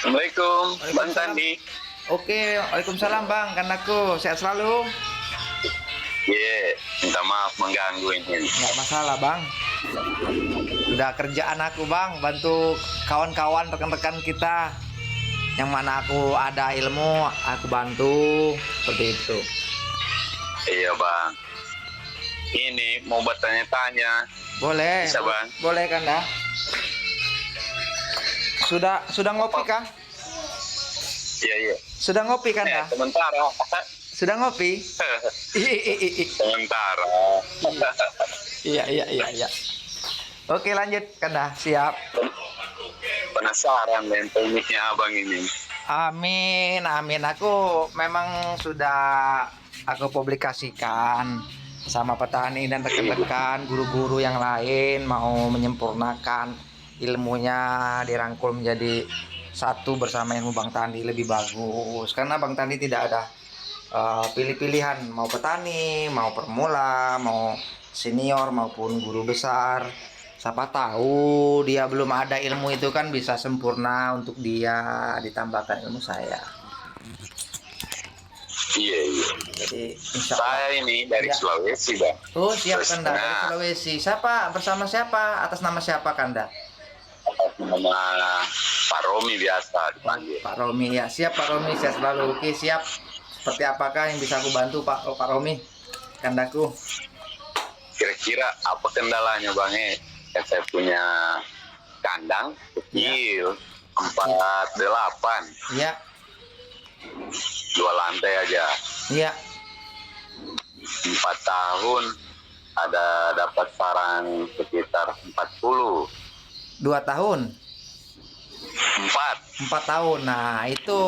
Assalamualaikum, Bang Waalaikumsalam. Tandi. Oke, waalaikumsalam bang. Kandaku sehat selalu. Iya, minta maaf mengganggu ini. Nggak masalah bang. Udah kerjaan aku bang, bantu kawan-kawan rekan-rekan kita. Yang mana aku ada ilmu, aku bantu seperti itu. Iya, Bang. Ini mau bertanya-tanya. Boleh, Bisa, Bang? boleh Kanda. Sudah ngopi kah? Iya, iya. Sudah ngopi Kanda? Sementara. Sudah ngopi? Sementara. Iya iya iya iya. Oke lanjut Kanda, siap. Penasaran dengan tekniknya Abang ini. Amin, amin. Aku memang sudah aku publikasikan sama petani dan rekan-rekan, guru-guru yang lain mau menyempurnakan ilmunya, dirangkul menjadi satu bersama ilmu Bang Tandi lebih bagus. Karena Bang Tandi tidak ada pilih-pilihan, mau petani, mau permula, mau senior maupun guru besar. Siapa tahu dia belum ada ilmu itu kan bisa sempurna untuk dia ditambahkan ilmu saya. Iya, iya. Jadi insya Allah. Saya ini dari Ya. Sulawesi, Bang. Oh siap Sulawesi Kanda dari Tengah. Sulawesi. Siapa bersama siapa? Atas nama siapa Kanda? Nama Pak Romi biasa Oh, dipanggil. Pak Romi ya. Siap Pak Romi, saya selalu. Oke siap. Seperti apakah yang bisa aku bantu Pak Romi? Kandaku. Kira-kira apa kendalanya, Bang? Kan saya punya kandang kecil, 48, Iya 2 lantai aja. iya. 4 tahun ada dapat sarang sekitar 40. 2 tahun. 4. 4 tahun. Nah itu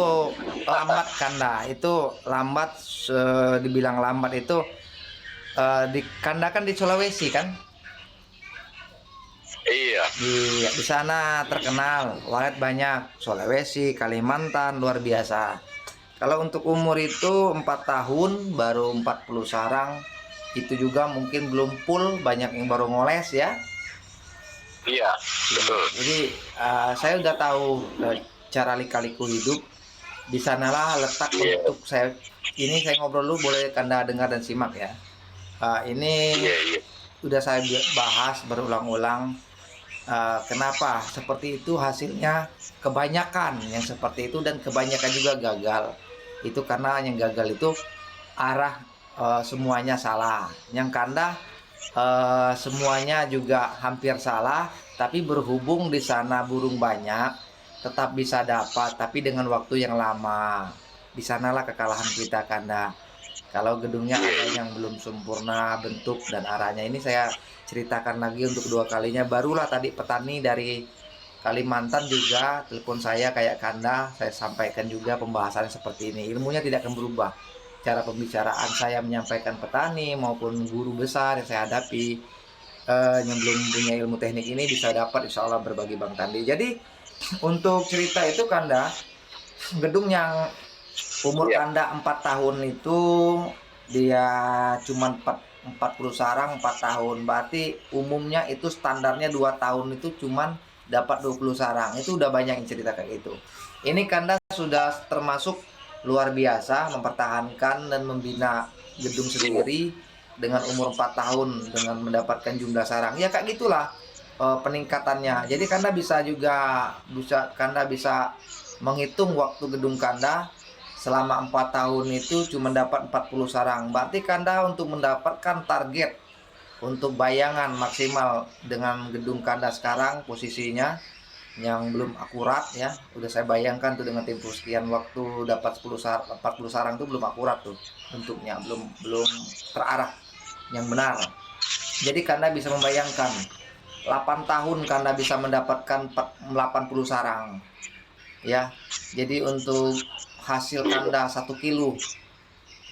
lambat Kanda. Itu lambat. Dibilang lambat itu di Kanda kan di Sulawesi kan? Iya. Di sana terkenal walet banyak, Sulawesi, Kalimantan luar biasa. Kalau untuk umur itu 4 tahun baru 40 sarang. Itu juga mungkin belum full, banyak yang baru ngoles ya. Iya, betul. Jadi saya udah tahu cara lika-liku hidup. Di sanalah letak Iya. untuk saya. Ini saya ngobrol dulu, boleh Kanda dengar dan simak ya. Ini Iya, iya. udah saya bahas berulang-ulang. Kenapa seperti itu hasilnya, kebanyakan yang seperti itu dan kebanyakan juga gagal. Itu karena yang gagal itu arah semuanya salah. Yang Kanda semuanya juga hampir salah, tapi berhubung di sana burung banyak, tetap bisa dapat, tapi dengan waktu yang lama. Di sanalah kekalahan kita Kanda. Kalau gedungnya ada yang belum sempurna bentuk dan arahnya, ini saya ceritakan lagi untuk 2 kalinya. Barulah tadi petani dari Kalimantan juga telepon saya kayak Kanda, saya sampaikan juga pembahasan seperti ini. Ilmunya tidak akan berubah. Cara pembicaraan saya menyampaikan petani maupun guru besar yang saya hadapi yang belum punya ilmu teknik ini bisa dapat insya Allah berbagi Bang Tandi. Jadi untuk cerita itu Kanda, gedung yang umur Iya. Kanda 4 tahun itu dia cuma 40 sarang 4 tahun. Berarti umumnya itu standarnya 2 tahun itu cuman dapat 20 sarang. Itu udah banyak yang cerita kayak gitu. Ini Kanda sudah termasuk luar biasa mempertahankan dan membina gedung sendiri dengan umur 4 tahun dengan mendapatkan jumlah sarang. Ya kayak gitulah peningkatannya. Jadi Kanda bisa Kanda bisa menghitung waktu gedung Kanda selama 4 tahun itu cuma dapat 40 sarang. Berarti Kanda untuk mendapatkan target untuk bayangan maksimal dengan gedung Kanda sekarang posisinya yang belum akurat ya. Udah saya bayangkan tuh dengan tempo sekian waktu dapat 40 sarang tuh belum akurat tuh bentuknya, belum terarah yang benar. Jadi Kanda bisa membayangkan 8 tahun Kanda bisa mendapatkan 80 sarang. Ya. Jadi untuk hasil Kanda 1 kilo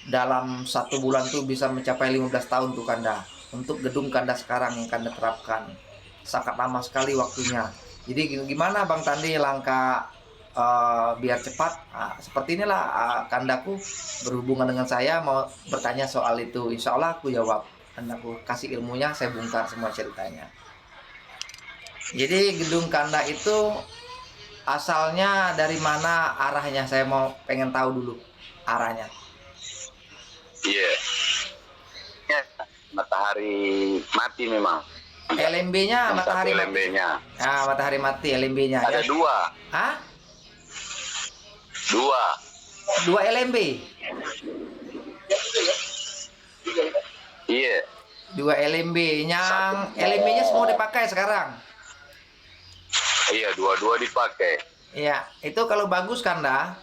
dalam 1 bulan tuh bisa mencapai 15 tahun tuh Kanda. Untuk gedung Kanda sekarang yang Kanda terapkan sangat lama sekali waktunya. Jadi gimana Bang Tandi langkah biar cepat? Seperti inilah Kandaku berhubungan dengan saya mau bertanya soal itu. Insya Allah aku jawab. Kandaku kasih ilmunya, saya bongkar semua ceritanya. Jadi gedung Kanda itu asalnya dari mana arahnya? Saya mau pengen tahu dulu arahnya. Iya. Ya, matahari mati memang. LMB-nya Yang matahari satu mati. LMB-nya. Ah, matahari mati LMB-nya Ada ya. dua. Hah? Dua. 2 LMB. Iya. 2 LMB. Yang LMB-nya semua dipakai sekarang. Iya, dua-dua dipakai. Iya, itu kalau bagus Kanda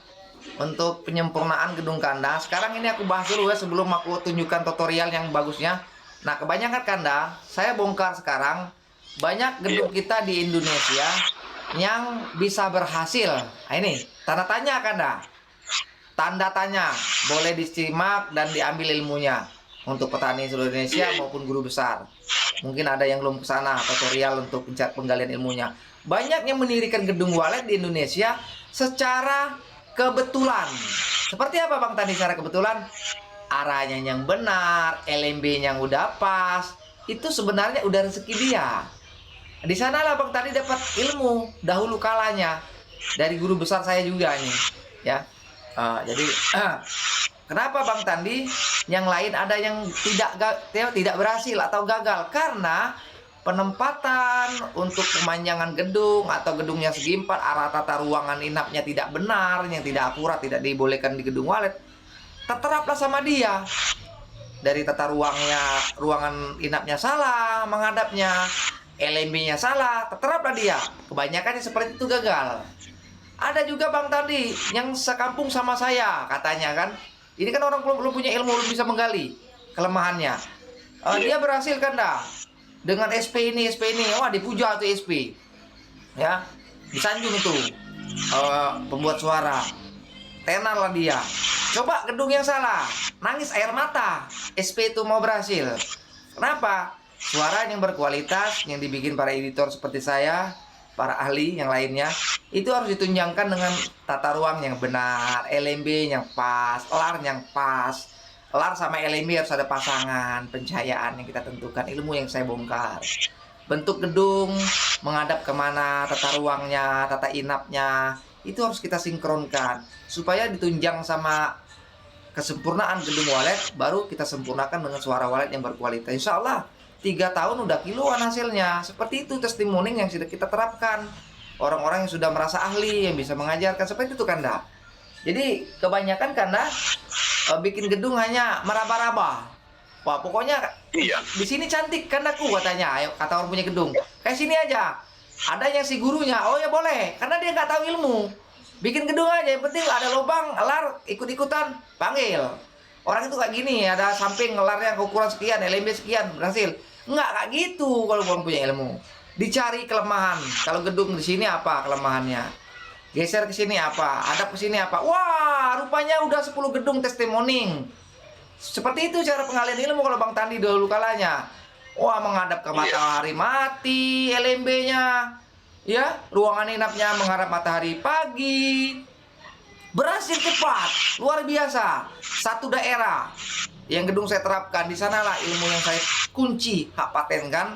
untuk penyempurnaan gedung Kanda. Sekarang ini aku bahas dulu ya sebelum aku tunjukkan tutorial yang bagusnya. Nah, kebanyakan Kanda, saya bongkar sekarang banyak gedung kita di Indonesia yang bisa berhasil. Nah, ini tanda tanya Kanda. Tanda tanya, boleh disimak dan diambil ilmunya untuk petani seluruh Indonesia maupun guru besar. Mungkin ada yang belum ke sana tutorial untuk penggalian ilmunya. Banyak yang mendirikan gedung walet di Indonesia secara kebetulan. Seperti apa Bang tadi secara kebetulan? Arahnya yang benar, LMB yang udah pas. Itu sebenarnya udah rezeki dia. Di sanalah Bang tadi dapat ilmu dahulu kalanya dari guru besar saya juga nih, ya. Jadi kenapa Bang Tandi yang lain ada yang tidak berhasil atau gagal? Karena penempatan untuk pemanjangan gedung atau gedungnya segi empat, arah tata ruangan inapnya tidak benar, yang tidak akurat, tidak dibolehkan di gedung walet, terteraplah sama dia. Dari tata ruangan inapnya salah menghadapnya, LMB-nya salah, terteraplah dia. Kebanyakan seperti itu gagal. Ada juga Bang tadi yang sekampung sama saya katanya kan. Ini kan orang belum punya ilmu, belum bisa menggali kelemahannya. Dia berhasil kan dah dengan SP ini. Wah, dipuja tuh SP. Ya, disanjung itu pembuat suara. Tenar lah dia. Coba gedung yang salah, nangis air mata. SP itu mau berhasil. Kenapa? Suara yang berkualitas yang dibikin para editor seperti saya, para ahli yang lainnya, itu harus ditunjangkan dengan tata ruang yang benar, LMB yang pas, LAR yang pas. LAR sama LMB harus ada pasangan, pencahayaan yang kita tentukan, ilmu yang saya bongkar. Bentuk gedung, menghadap kemana, tata ruangnya, tata inapnya, itu harus kita sinkronkan. Supaya ditunjang sama kesempurnaan gedung walet, baru kita sempurnakan dengan suara walet yang berkualitas. Insya Allah 3 tahun udah kiloan hasilnya. Seperti itu testimoni yang sudah kita terapkan. Orang-orang yang sudah merasa ahli, yang bisa mengajarkan, seperti itu Kanda. Jadi kebanyakan Kanda bikin gedung hanya meraba-raba. Wah, pokoknya di sini cantik Kandaku katanya. Ayo, kata orang punya gedung. Kayak sini aja. Ada yang si gurunya, oh ya boleh, karena dia nggak tahu ilmu. Bikin gedung aja, yang penting ada lubang, LAR, ikut-ikutan, panggil. Orang itu kayak gini, ada samping LAR-nya ukuran sekian, LMB sekian, berhasil. Enggak kayak gitu kalau belum punya ilmu. Dicari kelemahan. Kalau gedung di sini apa kelemahannya? Geser ke sini apa? Hadap ke sini apa? Wah, rupanya udah 10 gedung testimoni. Seperti itu cara penggalian ilmu kalau Bang Tandi dulu kalanya. Wah, menghadap ke matahari mati LMB-nya. Ya, ruangan inapnya menghadap matahari pagi. Berhasil cepat, luar biasa. Satu daerah yang gedung saya terapkan, di sanalah ilmu yang saya kunci hak patenkan.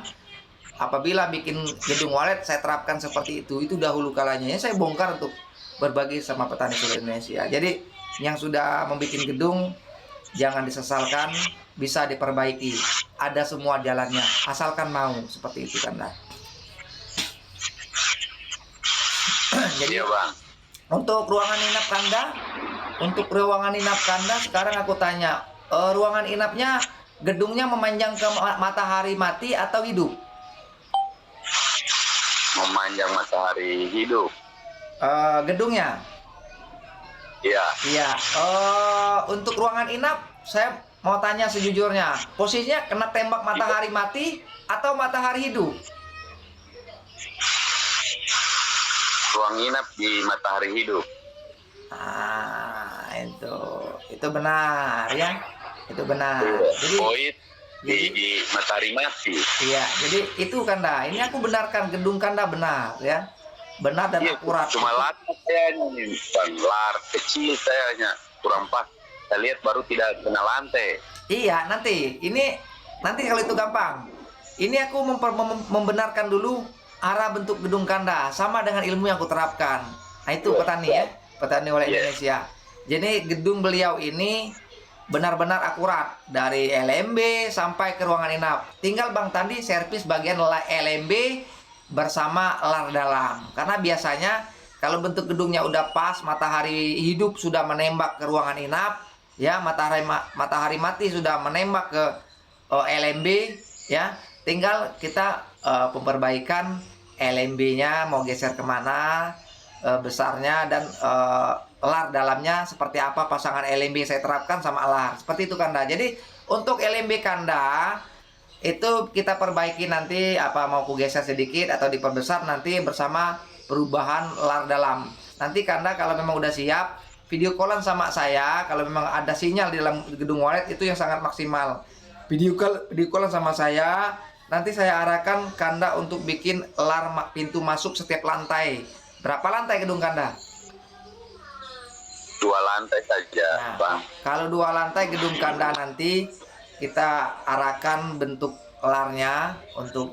Apabila bikin gedung walet saya terapkan seperti itu dahulu kalanya ya saya bongkar untuk berbagi sama petani seluruh Indonesia. Jadi yang sudah membuat gedung jangan disesalkan, bisa diperbaiki. Ada semua jalannya, asalkan mau, seperti itu kan dah. Jadi Bang, untuk ruangan inap Kanda, sekarang aku tanya, ruangan inapnya gedungnya memanjang ke matahari mati atau hidup? memanjang matahari hidup. Gedungnya? Iya. Iya. Untuk ruangan inap, saya mau tanya sejujurnya, posisinya kena tembak matahari mati atau matahari hidup? Ruang inap di matahari hidup. Itu benar ya, itu benar. Jadi void di matahari mati. Iya, jadi itu Kanda. Ini aku benarkan gedung Kanda benar ya, benar dan akurat. Cuma lantai saya lar kecil sayanya kurang pas. Saya lihat baru tidak kena lantai. Iya, nanti kalau itu gampang. Ini aku membenarkan dulu arah bentuk gedung kanda sama dengan ilmu yang aku terapkan. Nah itu petani ya, petani oleh Indonesia. Jadi gedung beliau ini benar-benar akurat dari LMB sampai ke ruangan inap. Tinggal Bang Tandi servis bagian LMB bersama lar dalam. Karena biasanya kalau bentuk gedungnya udah pas, matahari hidup sudah menembak ke ruangan inap, ya matahari mati sudah menembak ke LMB, ya tinggal kita memperbaikan LMB-nya mau geser kemana, besarnya, dan lar dalamnya seperti apa, pasangan LMB saya terapkan sama lar seperti itu kanda. Jadi untuk LMB kanda itu kita perbaiki nanti, apa mau ku geser sedikit atau diperbesar nanti bersama perubahan lar dalam. Nanti kanda kalau memang udah siap, video callan sama saya. Kalau memang ada sinyal di dalam gedung wallet itu yang sangat maksimal, video callan sama saya. Nanti saya arahkan kanda untuk bikin lar pintu masuk setiap lantai. Berapa lantai gedung kanda? 2 lantai saja, Nah, Bang. kalau 2 lantai gedung kanda nanti kita arahkan bentuk larnya untuk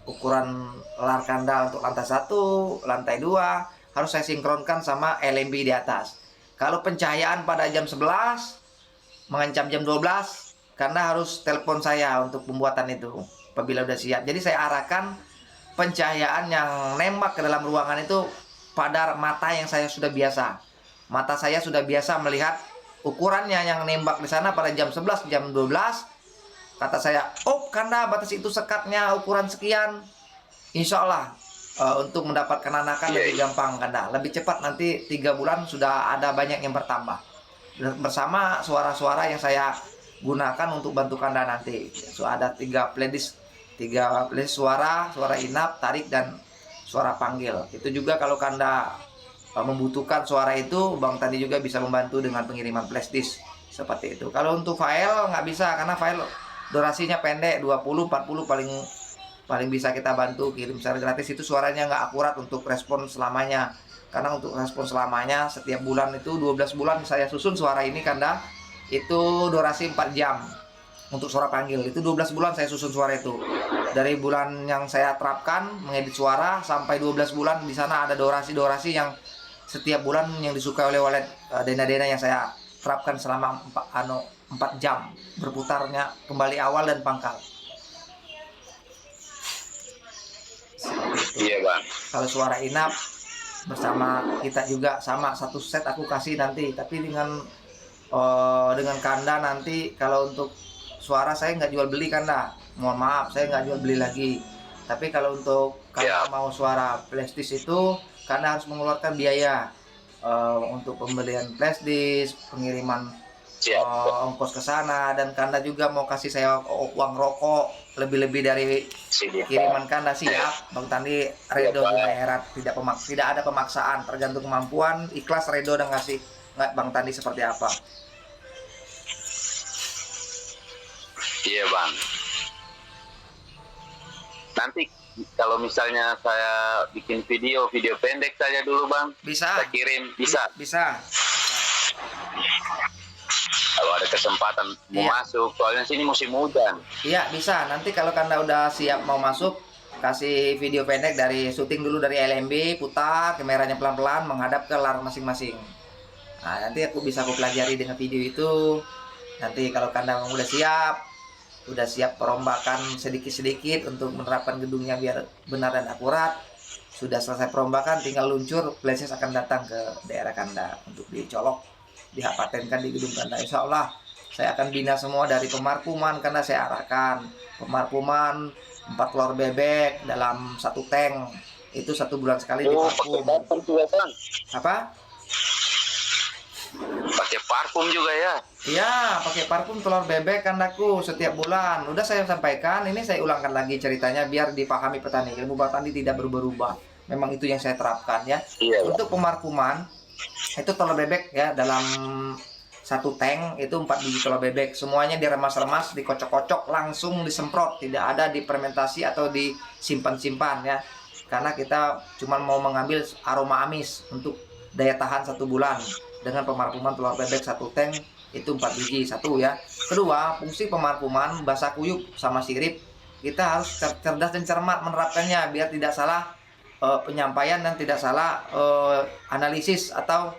ukuran lar kanda untuk lantai 1, lantai 2 harus saya sinkronkan sama LMB di atas. Kalau pencahayaan pada jam 11 mengancam jam 12, karena harus telepon saya untuk pembuatan itu apabila udah siap. Jadi saya arahkan pencahayaan yang nembak ke dalam ruangan itu pada mata yang saya sudah biasa. Mata saya sudah biasa melihat ukurannya yang nembak di sana pada jam 11, jam 12. Kata saya, oh kanda batas itu sekatnya ukuran sekian. Insya Allah untuk mendapatkan anakan lebih gampang kanda. Lebih cepat, nanti 3 bulan sudah ada banyak yang bertambah. Bersama suara-suara yang saya gunakan untuk bantu kanda nanti. So ada 3 playlist suara inap, tarik, dan suara panggil. Itu juga kalau kanda membutuhkan suara itu, Bang Tandi juga bisa membantu dengan pengiriman flash disk seperti itu. Kalau untuk file nggak bisa, karena file durasinya pendek, 20-40 paling bisa kita bantu kirim secara gratis. Itu suaranya nggak akurat untuk respon selamanya, karena untuk respon selamanya setiap bulan itu 12 bulan saya susun suara ini kanda, itu durasi 4 jam untuk suara panggil. Itu 12 bulan saya susun suara itu. Dari bulan yang saya terapkan mengedit suara sampai 12 bulan, di sana ada durasi yang setiap bulan yang disukai oleh wallet dena-dena yang saya terapkan selama 4 jam berputarnya kembali awal dan pangkal. Iya Bang. Kalau suara inap bersama kita juga sama, 1 set aku kasih nanti, tapi dengan kanda nanti. Kalau untuk suara saya nggak jual beli kanda, mohon maaf, saya nggak jual beli lagi. Tapi kalau untuk kanda mau suara flash disk itu kanda harus mengeluarkan biaya untuk pembelian flash disk, pengiriman ongkos ke sana, dan kanda juga mau kasih saya uang rokok lebih-lebih dari kiriman kanda. Siap Bang Tandi, redo membayar, tidak ada pemaksaan, tergantung kemampuan, ikhlas redo dan ngasih nggak Bang Tandi seperti apa. Iya Bang. Nanti kalau misalnya saya bikin video pendek saja dulu Bang, Bisa. saya kirim, bisa. Kalau ada kesempatan mau masuk, soalnya sini musim hujan. Iya bisa. Nanti kalau kanda udah siap mau masuk, kasih video pendek dari syuting dulu dari LMB, putar kameranya pelan-pelan menghadap ke lar masing-masing. Nah nanti aku pelajari dengan video itu. Nanti kalau kanda udah siap perombakan sedikit-sedikit untuk menerapkan gedungnya biar benar dan akurat. Sudah selesai perombakan, tinggal luncur, flashes akan datang ke daerah kanda untuk dicolok, dipatenkan di gedung kanda. Insya Allah saya akan bina semua dari pemarpuman, karena saya arahkan pemarpuman 4 telur bebek dalam 1 tank. Itu 1 bulan sekali diparfum. Apa? Pakai parfum juga ya? Iya, pakai parfum telur bebek kandaku setiap bulan. Udah saya sampaikan, ini saya ulangkan lagi ceritanya biar dipahami petani. Ilmu Bang Tandi tidak berubah-ubah. Memang itu yang saya terapkan ya. Iya. Untuk pemarfuman itu telur bebek ya, dalam 1 tank itu 4 biji telur bebek. Semuanya diremas-remas, dikocok-kocok, langsung disemprot. Tidak ada difermentasi atau disimpan-simpan ya. Karena kita cuma mau mengambil aroma amis untuk daya tahan 1 bulan. Dengan pemarfuman telur bebek 1 tank itu 4 biji 1 ya. Kedua, fungsi pemarfuman basah kuyup sama sirip kita harus cerdas dan cermat menerapkannya biar tidak salah penyampaian dan tidak salah analisis atau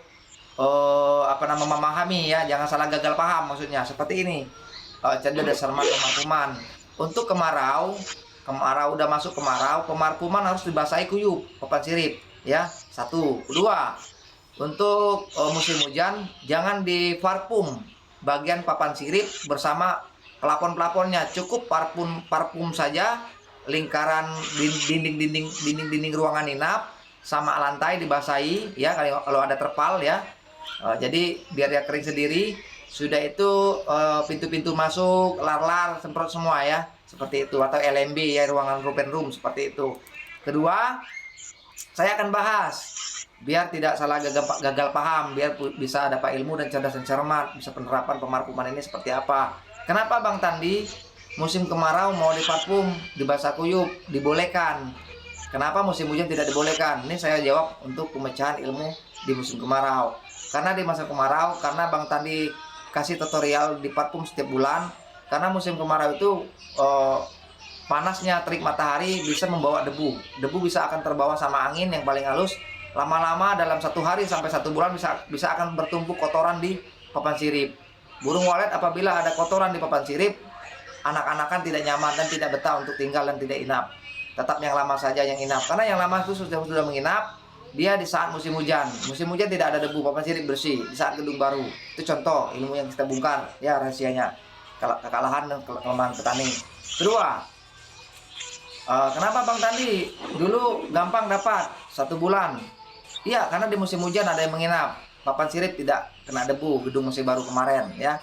memahami ya, jangan salah gagal paham maksudnya seperti ini. Cerdas dan cermat pemarpuman. Untuk kemarau udah masuk kemarau, pemarpuman harus dibasahi kuyup papan sirip ya. Satu. Kedua, untuk musim hujan jangan diparfum bagian papan sirip bersama pelapon-pelaponnya, cukup parfum saja lingkaran dinding ruangan inap sama lantai dibasahi ya, kalau ada terpal ya. Jadi biar dia kering sendiri. Sudah itu pintu-pintu masuk, lar-lar, semprot semua ya, seperti itu, atau LMB ya, ruangan open room seperti itu. Kedua, saya akan bahas biar tidak salah gagal paham, biar bisa dapat ilmu dan cerdas dan cermat, bisa penerapan pemarpuman ini seperti apa. Kenapa Bang Tandi musim kemarau mau diparfum, dibasah kuyup, dibolehkan? Kenapa musim hujan tidak dibolehkan? Ini saya jawab untuk pemecahan ilmu di musim kemarau. Karena di masa kemarau, karena Bang Tandi kasih tutorial di parfum setiap bulan, karena musim kemarau itu panasnya terik matahari bisa membawa debu bisa akan terbawa sama angin yang paling halus, lama-lama dalam 1 hari sampai 1 bulan bisa akan bertumpuk kotoran di papan sirip. Burung walet apabila ada kotoran di papan sirip, anak-anakan tidak nyaman dan tidak betah untuk tinggal dan tidak inap. Tetap yang lama saja yang inap, karena yang lama itu sudah menginap. Dia di saat musim hujan tidak ada debu, papan sirip bersih. Di saat gedung baru, itu contoh ilmu yang kita bongkar ya, rahasianya kekalahan dan kelemahan petani. Kedua, kenapa Bang Tandi dulu gampang dapat 1 bulan? Iya, karena di musim hujan ada yang menginap, papan sirip tidak kena debu, gedung masih baru kemarin ya.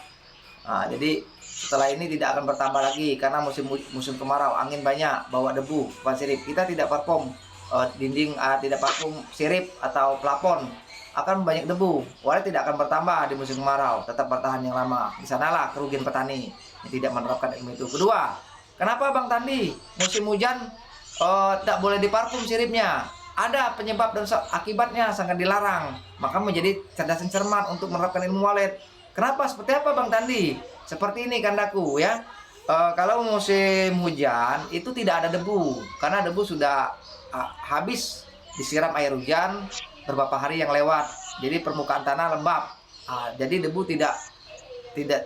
Jadi setelah ini tidak akan bertambah lagi, karena musim kemarau angin banyak bawa debu papan sirip. Kita tidak parfum dinding, tidak parfum sirip atau plafon, akan banyak debu. Walau tidak akan bertambah di musim kemarau, tetap bertahan yang lama. Di sanalah kerugian petani yang tidak menerapkan ilmu itu. Kedua, kenapa Bang Tandi musim hujan tidak boleh diparfum siripnya? Ada penyebab dan akibatnya, sangat dilarang. Maka menjadi cerdas dan cermat untuk menerapkan ilmu walet. Kenapa? Seperti apa Bang Tandi? Seperti ini kandaku ya. Kalau musim hujan itu tidak ada debu, karena debu sudah habis disiram air hujan beberapa hari yang lewat. Jadi permukaan tanah lembab. Jadi debu tidak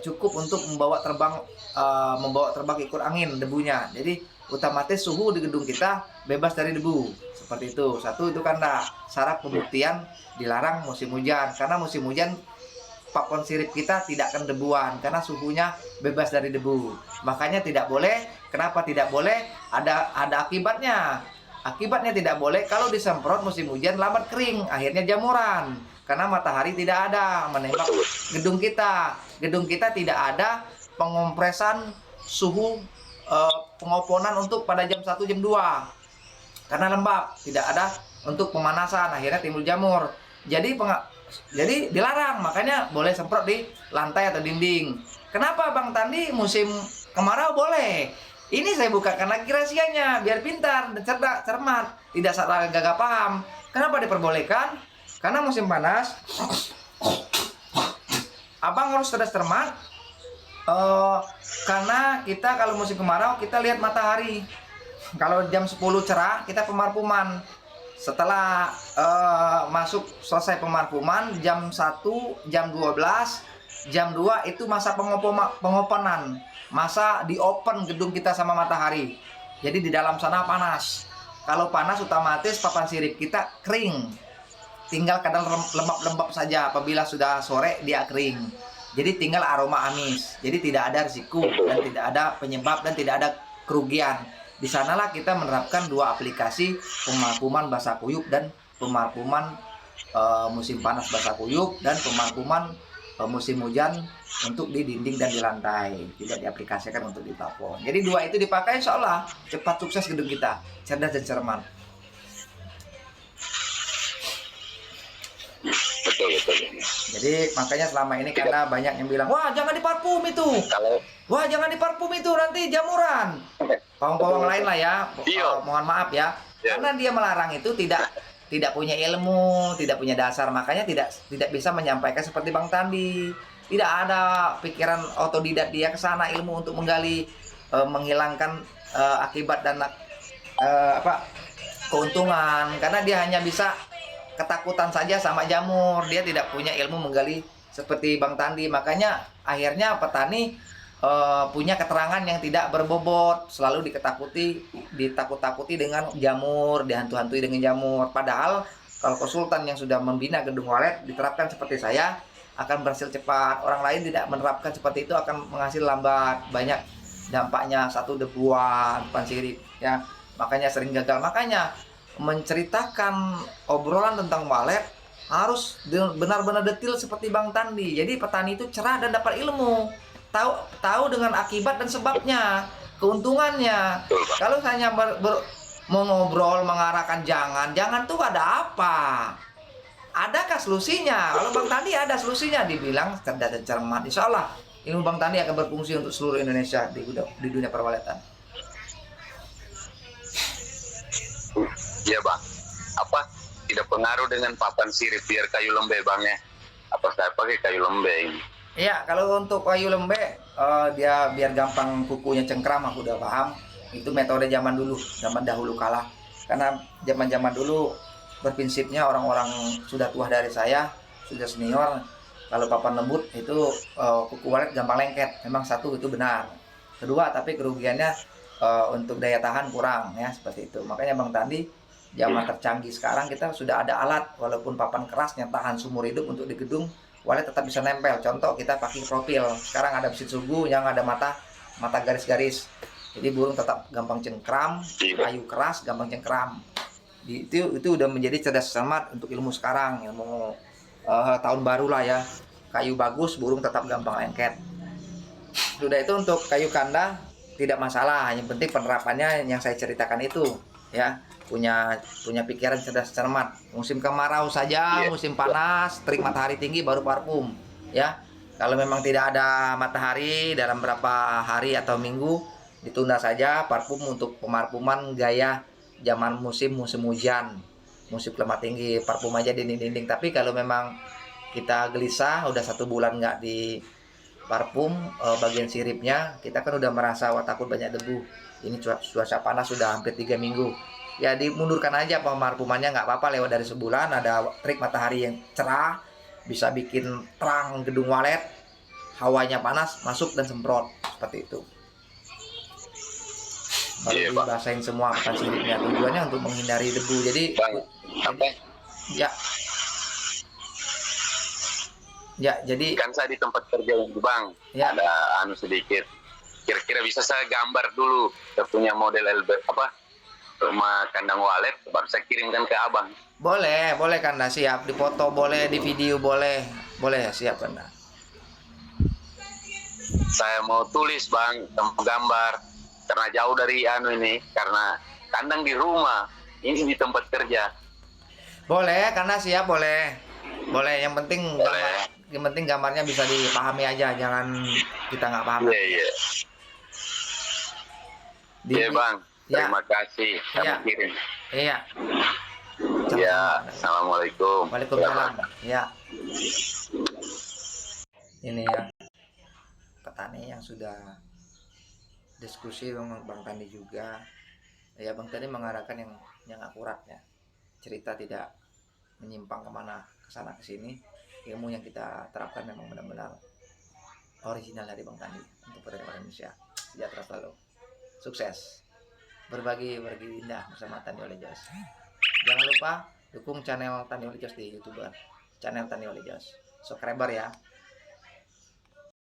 cukup untuk membawa terbang ikut angin debunya. Jadi otomatis suhu di gedung kita bebas dari debu. Seperti itu. Satu itu karena syarat pembuktian dilarang musim hujan, karena musim hujan papan sirip kita tidak akan debuan karena suhunya bebas dari debu. Makanya tidak boleh. Kenapa tidak boleh? Ada akibatnya. Akibatnya tidak boleh kalau disemprot musim hujan lambat kering, akhirnya jamuran. Karena matahari tidak ada menembak gedung kita. Gedung kita tidak ada pengompresan suhu pengoponan untuk pada jam 1, jam 2. Karena lembab, tidak ada untuk pemanasan, akhirnya timbul jamur. Jadi dilarang, makanya boleh semprot di lantai atau dinding. Kenapa Bang Tandi musim kemarau boleh? Ini saya bukakan lagi rahasianya biar pintar dan cermat, tidak salah gagal paham. Kenapa diperbolehkan? Karena musim panas, Abang harus cerdas cermat. Karena kita kalau musim kemarau kita lihat matahari. Kalau jam 10 cerah kita pemarpuman. Setelah selesai pemarpuman jam 1, jam 12, jam 2 itu masa pengopenan. Masa di open gedung kita sama matahari. Jadi di dalam sana panas. Kalau panas otomatis papan sirip kita kering. Tinggal kadang lembab-lembab saja. Apabila sudah sore dia kering. Jadi tinggal aroma amis. Jadi tidak ada risiko dan tidak ada penyebab dan tidak ada kerugian. Di sanalah kita menerapkan 2 aplikasi, pemarpuman basah kuyup dan pemarpuman musim panas basah kuyup, dan pemarpuman musim hujan untuk di dinding dan di lantai, tidak diaplikasikan untuk di plafon. Jadi 2 itu dipakai, insya Allah cepat sukses gedung kita, cerdas dan cermat. Betul. Jadi makanya selama ini karena banyak yang bilang, wah jangan diparfum itu, wah jangan diparfum itu nanti jamuran. Pawang-pawang lain lah ya, mohon maaf ya, karena dia melarang itu tidak punya ilmu, tidak punya dasar, makanya tidak bisa menyampaikan seperti Bang Tandi. Tidak ada pikiran otodidak dia ke sana ilmu untuk menggali, menghilangkan akibat dan keuntungan, karena dia hanya bisa ketakutan saja sama jamur, dia tidak punya ilmu menggali seperti Bang Tandi. Makanya akhirnya petani punya keterangan yang tidak berbobot, selalu ditakut-takuti dengan jamur, dihantu-hantui dengan jamur. Padahal kalau konsultan yang sudah membina gedung walet diterapkan seperti saya, akan berhasil cepat. Orang lain tidak menerapkan seperti itu, akan menghasil lambat. Banyak dampaknya, satu debuan, depan sirip ya. Makanya sering gagal. Makanya menceritakan obrolan tentang walet harus benar-benar detail seperti Bang Tandi. Jadi petani itu cerah dan dapat ilmu. Tahu dengan akibat dan sebabnya, keuntungannya. Kalau hanya mau ngobrol mengarahkan jangan tuh ada apa? Adakah solusinya? Kalau Bang Tandi ada solusinya, dibilang cerdas dan cermat. Insya Allah ilmu Bang Tandi akan berfungsi untuk seluruh Indonesia di dunia perwaletan. Iya bang, apa tidak pengaruh dengan papan sirip biar kayu lembe bang ya? Apa saya pakai kayu lembe ini? Iya, kalau untuk kayu lembe dia biar gampang kukunya cengkram, aku udah paham. Itu metode zaman dulu, zaman dahulu kala. Karena zaman dulu berprinsipnya orang-orang sudah tua dari saya, sudah senior, kalau papan lembut itu kuku walet gampang lengket. Memang satu itu benar. Kedua, tapi kerugiannya untuk daya tahan kurang ya, seperti itu. Makanya Bang Tandi, zaman tercanggih sekarang kita sudah ada alat, walaupun papan kerasnya tahan seumur hidup, untuk di gedung walet tetap bisa nempel. Contoh kita pakai profil. Sekarang ada besi sugu yang ada mata garis-garis. Jadi burung tetap gampang cengkram, kayu keras gampang cengkram. Itu udah menjadi cerdas cermat untuk ilmu sekarang, ilmu tahun baru lah ya. Kayu bagus, burung tetap gampang lengket. Sudah itu untuk kayu kanda tidak masalah, yang penting penerapannya yang saya ceritakan itu ya. Punya pikiran cerdas cermat. Musim kemarau saja, musim panas, terik matahari tinggi baru parfum ya. Kalau memang tidak ada matahari dalam berapa hari atau minggu, ditunda saja parfum untuk pemarfuman gaya zaman musim hujan, musim klimat tinggi, parfum aja dinding-dinding. Tapi kalau memang kita gelisah udah 1 bulan nggak di parfum bagian siripnya, kita kan udah merasa takut banyak debu. Ini cuaca panas sudah hampir 3 minggu, ya dimundurkan aja pemarfumannya, nggak apa-apa. Lewat dari sebulan ada trik matahari yang cerah, bisa bikin terang gedung walet, hawanya panas, masuk dan semprot seperti itu. Baru dibasahin semua papan siripnya, tujuannya untuk menghindari debu. Jadi jadi kan saya di tempat kerja ini bang, ada sedikit. Kira-kira bisa saya gambar dulu, saya punya model rumah kandang walet, baru saya kirimkan ke abang. Boleh Kanda, siap. Dipoto boleh, di video boleh, siap Kanda. Saya mau tulis bang, gambar, karena jauh dari ini, karena kandang di rumah, ini di tempat kerja. Boleh, karena siap, boleh. Yang penting gambarnya bisa dipahami aja, jangan kita nggak paham. Iya bang, terima kasih. Saya kirim. Iya. Ya, assalamualaikum. Waalaikumsalam. Ya. Ini ya petani yang sudah diskusi dengan Bang Tandi juga. Ya, Bang Tandi mengarahkan yang akurat ya. Cerita tidak menyimpang kemana, kesana kesini. Ilmu yang kita terapkan memang benar-benar original dari Bang Tandi untuk petani Indonesia. Sejahtera selalu. Sukses. Berbagi indah bersama Tani Wali Jos. Jangan lupa dukung channel Tani Wali Jos di YouTube. Channel Tani Wali Jos. Subscriber ya.